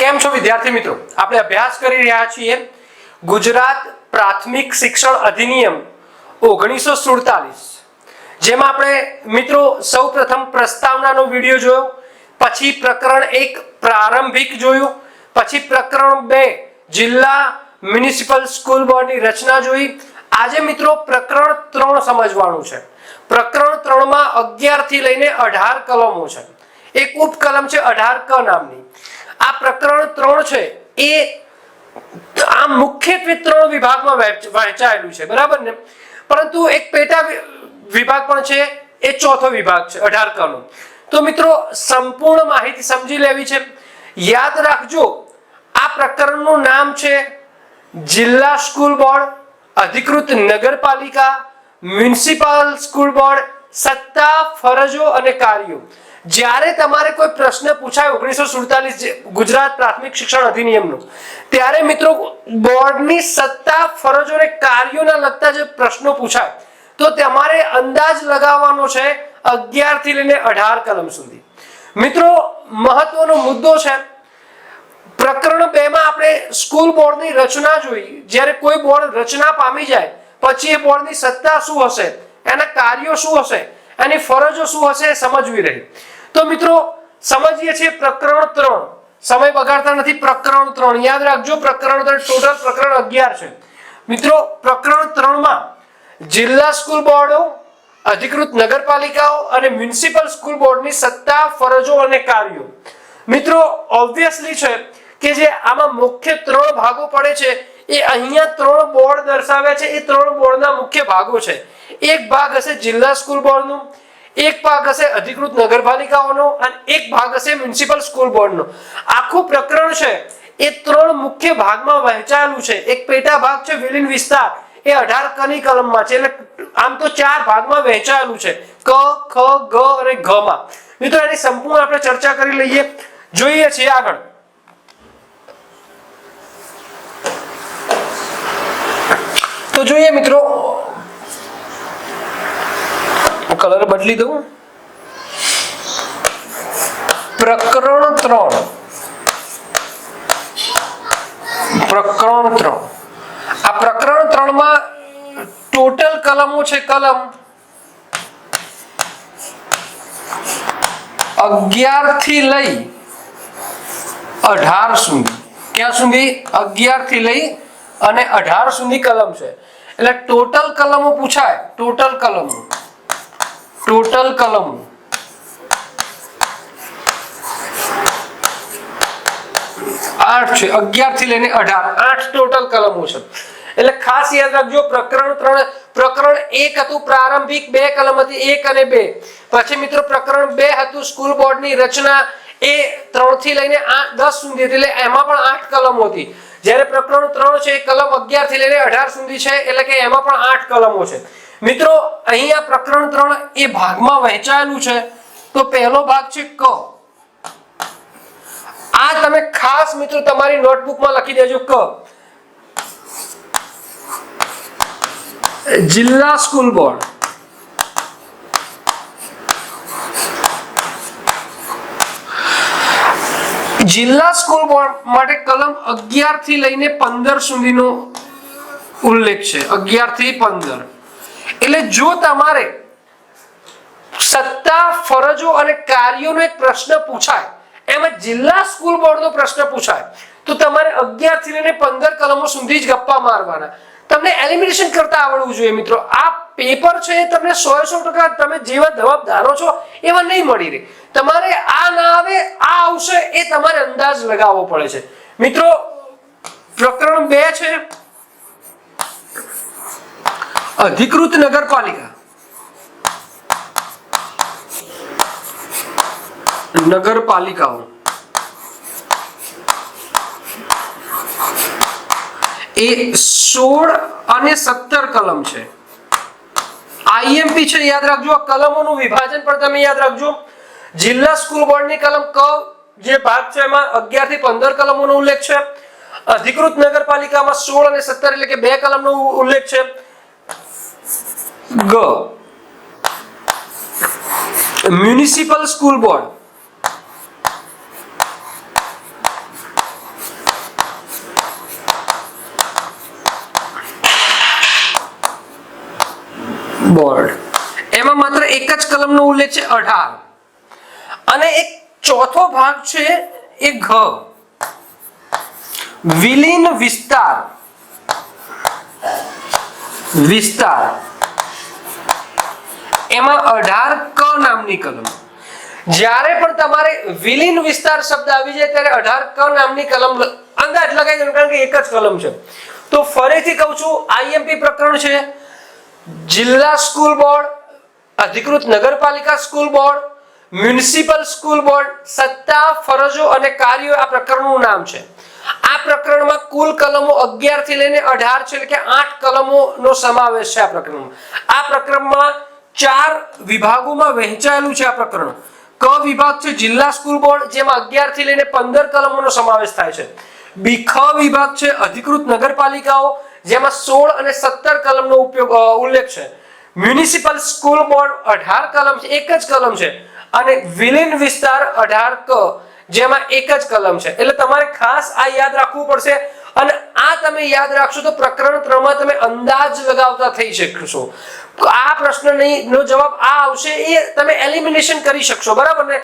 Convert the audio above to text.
કેમ છો વિદ્યાર્થી મિત્રો? આપણે અભ્યાસ કરી રહ્યા છીએ ગુજરાત પ્રાથમિક શિક્ષણ અધિનિયમ 1947, જેમાં આપણે મિત્રો સૌપ્રથમ પ્રસ્તાવનાનો વિડિયો જોયો, પછી પ્રકરણ 1 પ્રારંભિક જોયું, પછી પ્રકરણ 2 જિલ્લા મ્યુનિસિપલ સ્કૂલ બોર્ડની રચના જોઈ. આજે મિત્રો પ્રકરણ 3 સમજવાનું છે. પ્રકરણ 3 માં 11 થી લઈને 18 કલમો છે. એક ઉપકલમ છે 18 ક નામની. આ પ્રકરણ 3 છે એ આ મુખ્યત્વે 3 વિભાગમાં વહેંચાયેલું છે, બરાબર ને? પરંતુ એક પેટા વિભાગ પણ છે, એ ચોથો વિભાગ છે 18 ક નો. તો મિત્રો સંપૂર્ણ માહિતી સમજી લેવી છે. યાદ રાખજો, આ પ્રકરણનું નામ છે જિલ્લા સ્કૂલ બોર્ડ, અધિકૃત નગરપાલિકા, મ્યુનિસિપલ સ્કૂલ બોર્ડ, સત્તા, ફરજો અને કાર્યો. જ્યારે તમારે કોઈ પ્રશ્ન પૂછાય 1947 ગુજરાત પ્રાથમિક શિક્ષણ અધિનિયમનો, ત્યારે મિત્રો બોર્ડની સત્તા, ફરજો અને કાર્યોના લગતા જે પ્રશ્નો પૂછાય તો તમારે અંદાજ લગાવવાનો છે 11 થી લઈને 18 કલમ સુધી. મિત્રો મહત્વનો મુદ્દો છે, પ્રકરણ 2 માં આપણે સ્કૂલ બોર્ડની રચના જોઈ. જ્યારે કોઈ બોર્ડ રચના પામી જાય પછી એ બોર્ડની સત્તા શું હશે, એના કાર્યો શું હશે, એની ફરજો શું હશે, સમજવી રહી. તો મિત્રો સમજીએ છીએ પ્રકરણ 3. સમય બગાડતા નથી. પ્રકરણ 3 યાદ રાખજો. પ્રકરણ 3 ટોટલ પ્રકરણ 11 છે. મિત્રો પ્રકરણ 3 માં જિલ્લા સ્કૂલ બોર્ડો, અધિકૃત નગરપાલિકાઓ અને મ્યુનિસિપલ સ્કૂલ બોર્ડની સત્તા, ફરજો અને કાર્યો. મિત્રો ઓબ્વિયસલી છે કે જે આમાં મુખ્ય 3 ભાગો પડે છે, એ અહીંયા 3 બોર્ડ દર્શાવ્યા છે. એ 3 બોર્ડના મુખ્ય ભાગો છે. એક ભાગ હશે જિલ્લા સ્કૂલ બોર્ડનો, એક ભાગ હશે અધિકૃત નગરપાલિકાઓનો અને એક ભાગ હશે મ્યુનિસિપલ સ્કૂલ બોર્ડનો. આખું પ્રકરણ છે એ 3 મુખ્ય ભાગમાં વહેંચાયેલું છે. એક પેટા ભાગ છે વિલીન વિસ્તાર, એ 18 ક ની કલમમાં છે. એટલે આમ તો 4 ભાગમાં વહેંચાયેલું છે, ક, ખ, ગ અને ઘ માં. મિત્રો એની સંપૂર્ણ આપણે ચર્ચા કરી લઈએ. જોઈએ છીએ આગળ. તો જોઈએ મિત્રો, કલર બદલી દઉં. પ્રકરણ 3. આ પ્રકરણ 3 માં ટોટલ કલમો છે, કલમ 11 થી લઈ 18 સુધી. ક્યાં સુધી? 11 થી લઈ અને 18 સુધી કલમ છે. એટલે ટોટલ કલમો પૂછાય. ટોટલ કલમો 8 છે. 11 થી લઈને 18, 8 ટોટલ કલમો છે. એટલે ખાસ યાદ રાખજો, પ્રકરણ 3 પ્રકરણ 1 હતું પ્રારંભિક, 2 કલમ હતી 1 અને 2. પછી મિત્રો પ્રકરણ 2 હતું સ્કૂલ બોર્ડની રચના, એ 3 થી લઈને 10 સુધી, એટલે એમાં પણ 8 કલમો હતી. જ્યારે પ્રકરણ 3 છે એ કલમ 11 થી લઈને 18 સુધી છે, એટલે કે એમાં પણ 8 કલમો છે. મિત્રો અહીંયા પ્રકરણ 3 એ ભાગમાં વહેંચાયેલું છે. તો પહેલો ભાગ છે ક. આ તમે ખાસ મિત્રો તમારી નોટબુકમાં લખી દેજો. ક, જિલ્લા સ્કૂલ બોર્ડ. જિલ્લા સ્કૂલ બોર્ડ માટે કલમ 11 થી લઈને 15 સુધીનો ઉલ્લેખ છે. 11 થી 15. એટલે જો તમારે સત્તા, ફરજો અને કાર્યોનો એક પ્રશ્ન પૂછાય, એમાં જિલ્લા સ્કૂલ બોર્ડનો પ્રશ્ન પૂછાય, તો તમારે 11 થી લઈને 15 કલમો સુધી જ ગપ્પા મારવાના. તમને એલિમિનેશન કરતા આવડવું જોઈએ મિત્રો. આ પેપર છે એ તમને 100% તમે જેવા જવાબ ધારો છો એવા નહીં મળી રહે. તમારે આ ના આવે, આ આવશે, એ તમારે અંદાજ લગાવવો પડે છે. મિત્રો પ્રકરણ 2 છે અધિકૃત નગરપાલિકા. નગરપાલિકાઓ એ 16 અને 17 કલમ છે. આઈએમપી છે, યાદ રાખજો. આ કલમોનું વિભાજન પણ તમે યાદ રાખજો. જિલ્લા સ્કૂલ બોર્ડની કલમ ક જે ભાગ છે એમાં 11 થી 15 કલમોનો ઉલ્લેખ છે. અધિકૃત નગરપાલિકામાં 16 અને 17 એટલે કે 2 કલમનો ઉલ્લેખ છે. ગ, મ્યુનિસિપલ સ્કૂલ બોર્ડ બોર્ડ એમાં માત્ર એક જ કલમનો ઉલ્લેખ છે 18 અને એક ચોથો ભાગ છે એ ઘ વિલીન વિસ્તાર એમાં 18 ક નામની કલમ જ્યારે પણ તમારે વિલીન વિસ્તાર શબ્દ આવી જાય ત્યારે 18 ક નામની કલમ અંદાજ લગાવી દેવાનો કારણ કે એક જ કલમ છે તો ફરીથી કહું છું આઈએમપી પ્રકરણ છે જિલ્લા સ્કૂલ બોર્ડ અધિકૃત નગરપાલિકા school board municipal school board સત્તા ફરજો અને કાર્યો આ પ્રકરણનું નામ છે આ પ્રકરણમાં કુલ કલમો 11 થી લઈને 18 છે એટલે કે 8 કલમોનો સમાવેશ છે આ પ્રકરણમાં 4 વિભાગોમાં વહેંચાયેલું છે આ પ્રકરણ ક વિભાગ છે જિલ્લા સ્કૂલ બોર્ડ જેમાં 11 થી લઈને 15 કલમોનો સમાવેશ થાય છે ખ વિભાગ છે અધિકૃત નગરપાલિકાઓ જેમાં 16 અને 17 કલમનો ઉલ્લેખ છે મ્યુનિસિપલ સ્કૂલ બોર્ડ 18 કલમ છે એક જ કલમ છે અને વિલીન વિસ્તાર 18 ક જેમાં એક જ કલમ છે એટલે તમારે ખાસ આ યાદ રાખવું પડશે અને આ તમે યાદ રાખશો તો પ્રકરણ 3 માં તમે અંદાજ લગાવતા થઈ શકશો આ પ્રશ્નનો જવાબ આ આવશે એ તમે એલિમિનેશન કરી શકશો બરાબર ને